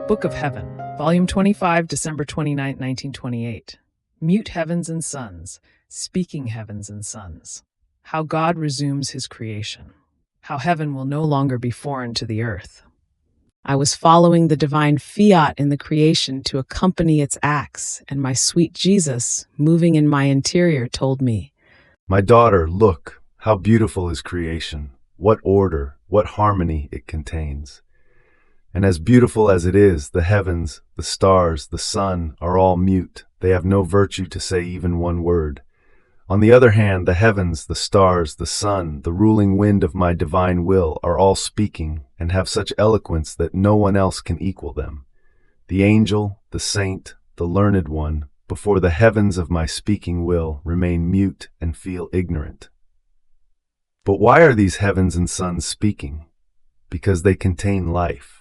Book of Heaven, Volume 25, December 29, 1928. Mute heavens and suns, speaking heavens and suns. How God resumes his creation. How heaven will no longer be foreign to the earth. I was following the divine fiat in the creation to accompany its acts, and my sweet Jesus, moving in my interior, told me, "My daughter, look, how beautiful is creation, what order, what harmony it contains. And as beautiful as it is, the heavens, the stars, the sun are all mute. They have no virtue to say even one word. On the other hand, the heavens, the stars, the sun, the ruling wind of my divine will are all speaking and have such eloquence that no one else can equal them. The angel, the saint, the learned one, before the heavens of my speaking will, remain mute and feel ignorant. But why are these heavens and suns speaking? Because they contain life.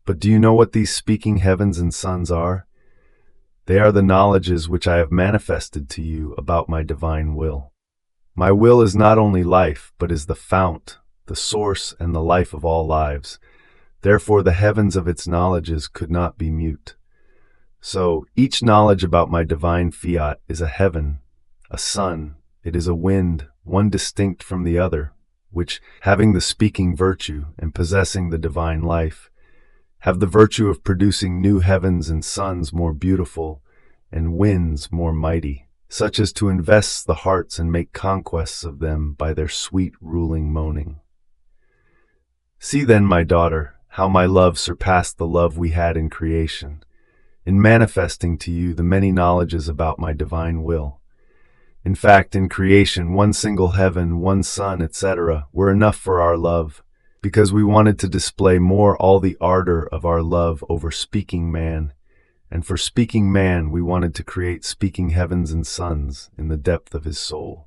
But do you know what these speaking heavens and suns are? They are the knowledges which I have manifested to you about my divine will. My will is not only life, but is the fount, the source, and the life of all lives. Therefore the heavens of its knowledges could not be mute. So each knowledge about my divine fiat is a heaven, a sun, it is a wind, one distinct from the other, which, having the speaking virtue and possessing the divine life, have the virtue of producing new heavens and suns more beautiful and winds more mighty, such as to invest the hearts and make conquests of them by their sweet ruling moaning. See then, my daughter, how my love surpassed the love we had in creation, in manifesting to you the many knowledges about my divine will. In fact, in creation, one single heaven, one sun, etc., were enough for our love, because we wanted to display more all the ardor of our love over speaking man, and for speaking man we wanted to create speaking heavens and suns in the depth of his soul.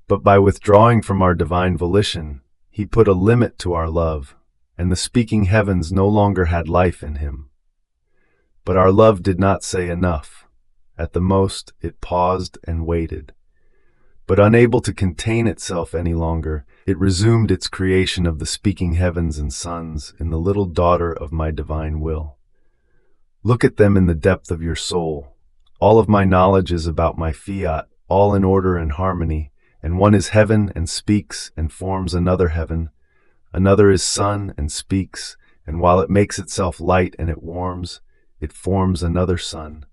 But by withdrawing from our divine volition, he put a limit to our love, and the speaking heavens no longer had life in him. But our love did not say enough. At the most, it paused and waited. But unable to contain itself any longer, it resumed its creation of the speaking heavens and suns in the little daughter of my divine will. Look at them in the depth of your soul. All of my knowledge is about my fiat, all in order and harmony, and one is heaven and speaks and forms another heaven. Another is sun and speaks, and while it makes itself light and it warms, it forms another sun.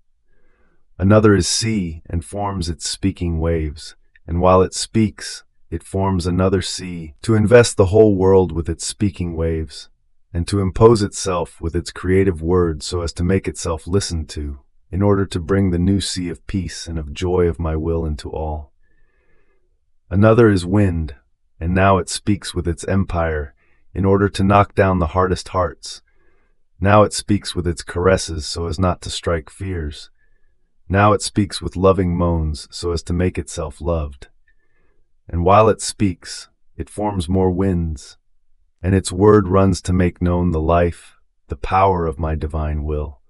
Another is sea and forms its speaking waves, and while it speaks, it forms another sea to invest the whole world with its speaking waves, and to impose itself with its creative words so as to make itself listened to, in order to bring the new sea of peace and of joy of my will into all. Another is wind, and now it speaks with its empire in order to knock down the hardest hearts. Now it speaks with its caresses so as not to strike fears. Now it speaks with loving moans so as to make itself loved. And while it speaks, it forms more winds, and its word runs to make known the life, the power of my divine will.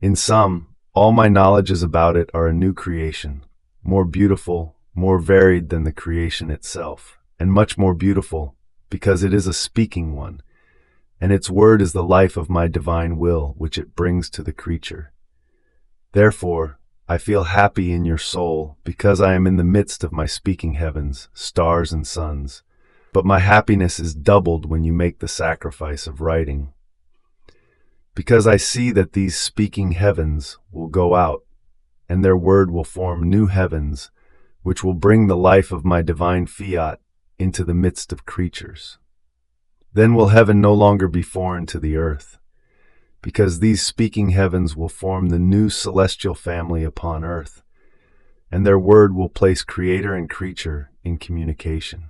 In sum, all my knowledges about it are a new creation, more beautiful, more varied than the creation itself, and much more beautiful, because it is a speaking one, and its word is the life of my divine will which it brings to the creature. Therefore, I feel happy in your soul, because I am in the midst of my speaking heavens, stars and suns, but my happiness is doubled when you make the sacrifice of writing. Because I see that these speaking heavens will go out, and their word will form new heavens, which will bring the life of my divine fiat into the midst of creatures. Then will heaven no longer be foreign to the earth, because these speaking heavens will form the new celestial family upon earth, and their word will place creator and creature in communication.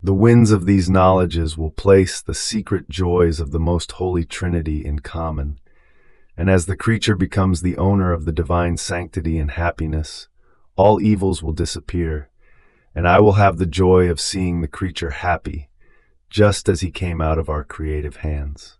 The winds of these knowledges will place the secret joys of the most holy Trinity in common, and as the creature becomes the owner of the divine sanctity and happiness, all evils will disappear, and I will have the joy of seeing the creature happy, just as he came out of our creative hands.